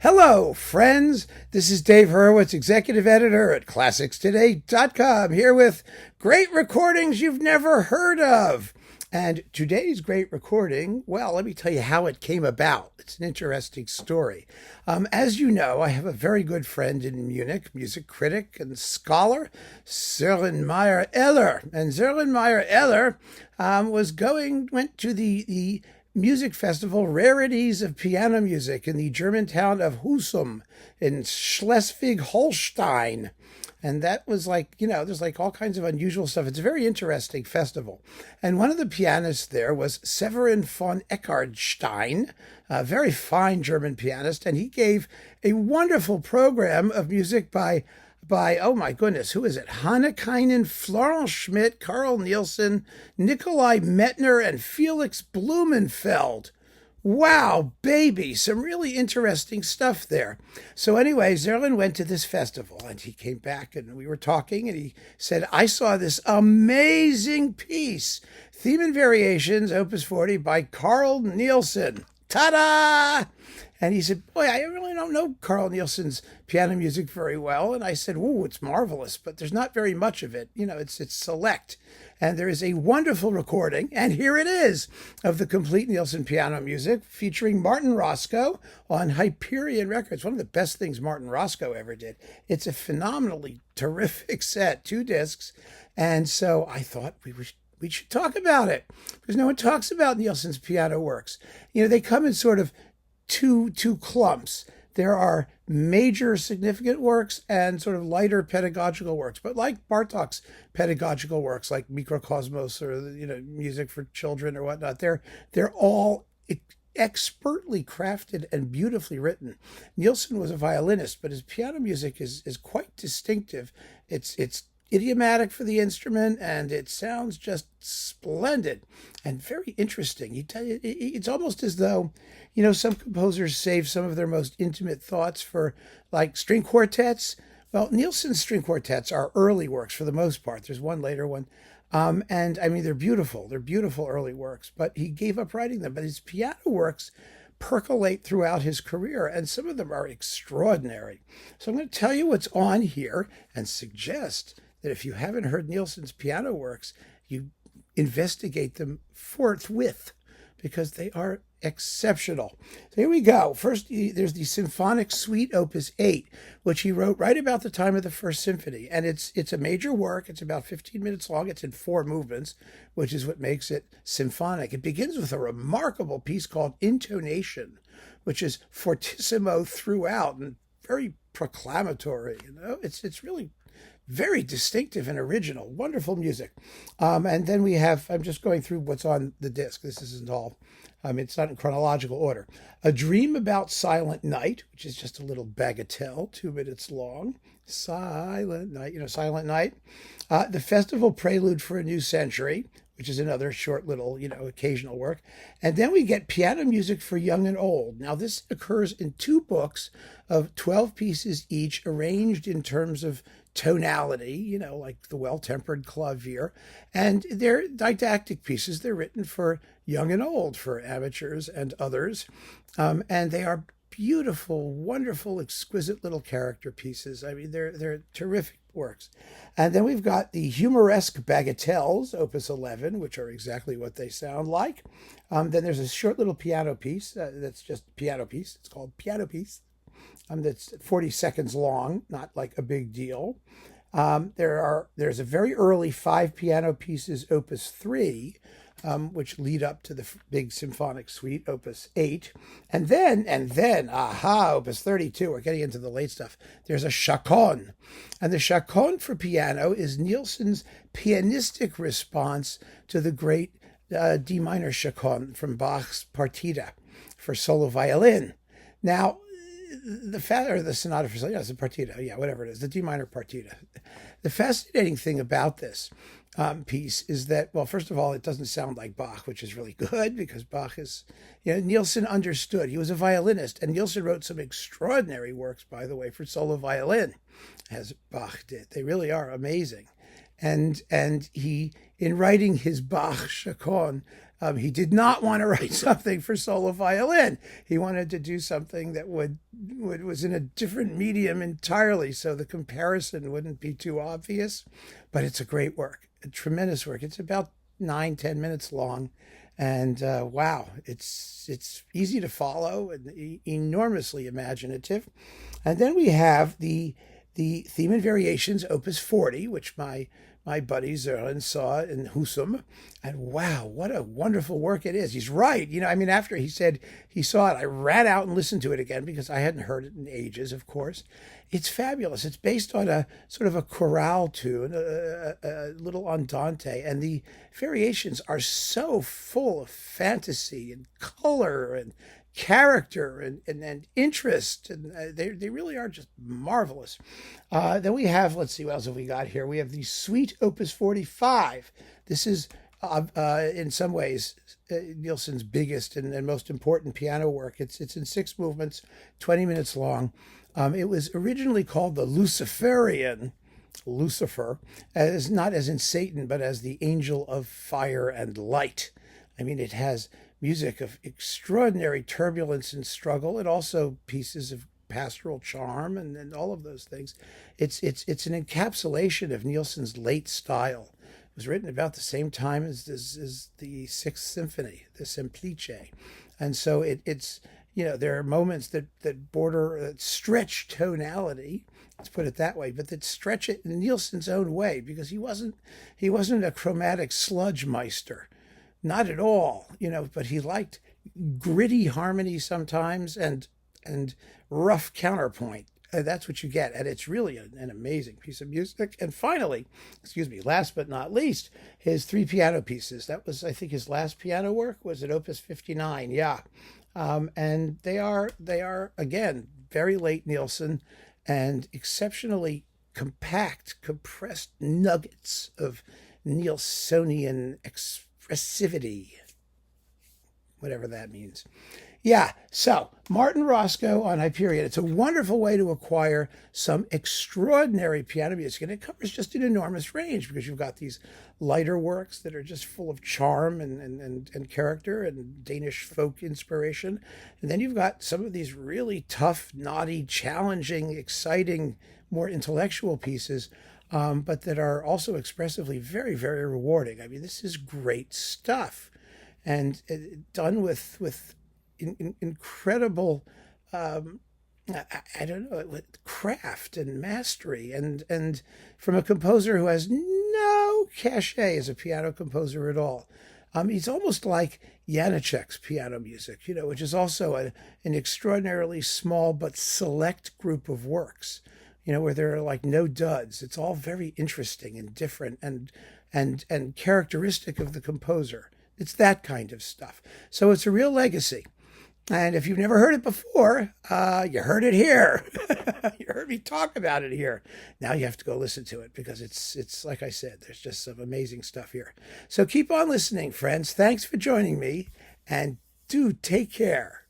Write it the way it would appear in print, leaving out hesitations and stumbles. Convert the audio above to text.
Hello, friends. This is Dave Hurwitz, executive editor at ClassicsToday.com, here with great recordings you've never heard of. And today's great recording, well, let me tell you how it came about. It's an interesting story. As you know, I have a very good friend in Munich, music critic and scholar, Sören Meyer-Eller. And Sören Meyer-Eller went to the music festival Rarities of Piano Music in the German town of Husum in Schleswig-Holstein. And that was there's all kinds of unusual stuff. It's a very interesting festival. And one of the pianists there was Severin von Eckartstein, a very fine German pianist. And he gave a wonderful program of music by oh my goodness, who is it? Hannekainen, Florence Schmidt, Carl Nielsen, Nikolai Metner, and Felix Blumenfeld. Wow, baby, some really interesting stuff there. So anyway, Sören went to this festival and he came back and we were talking and he said, I saw this amazing piece, Theme and Variations, Opus 40 by Carl Nielsen. Ta-da! And he said, boy, I really don't know Carl Nielsen's piano music very well. And I said, ooh, it's marvelous, but there's not very much of it. You know, it's select. And there is a wonderful recording, and here it is, of the complete Nielsen piano music featuring Martin Roscoe on Hyperion Records. One of the best things Martin Roscoe ever did. It's a phenomenally terrific set, 2 discs. And so I thought we should talk about it because no one talks about Nielsen's piano works. You know, they come in sort of two clumps. There are major significant works and sort of lighter pedagogical works, but like Bartók's pedagogical works, like Mikrokosmos or music for children or whatnot, they're all expertly crafted and beautifully written. Nielsen was a violinist, but his piano music is quite distinctive. It's idiomatic for the instrument, and it sounds just splendid and very interesting. It's almost as though, some composers save some of their most intimate thoughts for like string quartets. Well, Nielsen's string quartets are early works for the most part. There's one later one. And I mean, they're beautiful. They're beautiful early works, but he gave up writing them. But his piano works percolate throughout his career, and some of them are extraordinary. So I'm going to tell you what's on here and suggest that if you haven't heard Nielsen's piano works, you investigate them forthwith because they are exceptional. So here we go. First, there's the Symphonic Suite Opus 8, which he wrote right about the time of the First Symphony. And it's a major work. It's about 15 minutes long. It's in 4 movements, which is what makes it symphonic. It begins with a remarkable piece called Intonation, which is fortissimo throughout and very proclamatory. It's really very distinctive and original, wonderful music. And then we have, I'm just going through what's on the disc. This isn't all, it's not in chronological order. A Dream About Silent Night, which is just a little bagatelle, 2 minutes long. Silent Night, Silent Night. The Festival Prelude for a New Century, which is another short little, occasional work. And then we get Piano Music for Young and Old. Now, this occurs in 2 books of 12 pieces each, arranged in terms of tonality, like the Well-Tempered Clavier. And they're didactic pieces. They're written for young and old, for amateurs and others. And they are beautiful, wonderful, exquisite little character pieces. I mean, they're terrific works. And then we've got the Humoresque Bagatelles, Opus 11, which are exactly what they sound like. Then there's a short little piano piece that's just a piano piece. It's called Piano Piece. That's 40 seconds long, not like a big deal. There's a very early 5 piano pieces, Opus 3, which lead up to the big symphonic suite, Opus 8. And then, Opus 32, we're getting into the late stuff. There's a chaconne. And the chaconne for piano is Nielsen's pianistic response to the great D minor chaconne from Bach's Partita for solo violin. Now, the sonata for the partita, whatever it is, the D minor partita. The fascinating thing about this piece is that, well, first of all, it doesn't sound like Bach, which is really good because Bach is, Nielsen understood. He was a violinist, and Nielsen wrote some extraordinary works, by the way, for solo violin, as Bach did. They really are amazing. and he, in writing his Bach Chaconne, he did not want to write something for solo violin. He wanted to do something that was in a different medium entirely, so the comparison wouldn't be too obvious. But it's a great work, a tremendous work. It's about 9-10 minutes long, and wow, it's easy to follow and enormously imaginative. And then we have the Theme and Variations, Opus 40, which my buddy Zerlin saw in Husum, and wow, what a wonderful work it is. He's right. I mean, after he said he saw it, I ran out and listened to it again because I hadn't heard it in ages, of course. It's fabulous. It's based on a sort of a chorale tune, a little andante, and the variations are so full of fantasy and color and character and interest, and they really are just marvelous. Then we have, let's see, what else have we got here? We have the Suite Opus 45. This is in some ways Nielsen's biggest and most important piano work. It's in 6 movements, 20 minutes long. It was originally called the Luciferian, Lucifer, as not as in Satan, but as the angel of fire and light. I mean, it has music of extraordinary turbulence and struggle, and also pieces of pastoral charm and all of those things. It's an encapsulation of Nielsen's late style. It was written about the same time as the Sixth Symphony, the Semplice, and so it's there are moments that border stretch tonality. Let's put it that way, but that stretch it in Nielsen's own way, because he wasn't a chromatic sludge meister. Not at all, but he liked gritty harmony sometimes and rough counterpoint. That's what you get, and it's really an amazing piece of music. And finally, last but not least, his 3 piano pieces. That was, I think, his last piano work. Was it Opus 59? Yeah, and they are again very late Nielsen and exceptionally compact, compressed nuggets of Nielsenian expressivity, whatever that means. Yeah, so Martin Roscoe on Hyperion. It's a wonderful way to acquire some extraordinary piano music, and it covers just an enormous range, because you've got these lighter works that are just full of charm and character and Danish folk inspiration. And then you've got some of these really tough, knotty, challenging, exciting, more intellectual pieces, but that are also expressively very, very rewarding. I mean, this is great stuff, and done with incredible, I don't know, with craft and mastery, and from a composer who has no cachet as a piano composer at all. He's almost like Janacek's piano music, which is also an extraordinarily small but select group of works, where there are like no duds. It's all very interesting and different and characteristic of the composer. It's that kind of stuff. So it's a real legacy. And if you've never heard it before, you heard it here. You heard me talk about it here. Now you have to go listen to it, because it's like I said, there's just some amazing stuff here. So keep on listening, friends. Thanks for joining me, and do take care.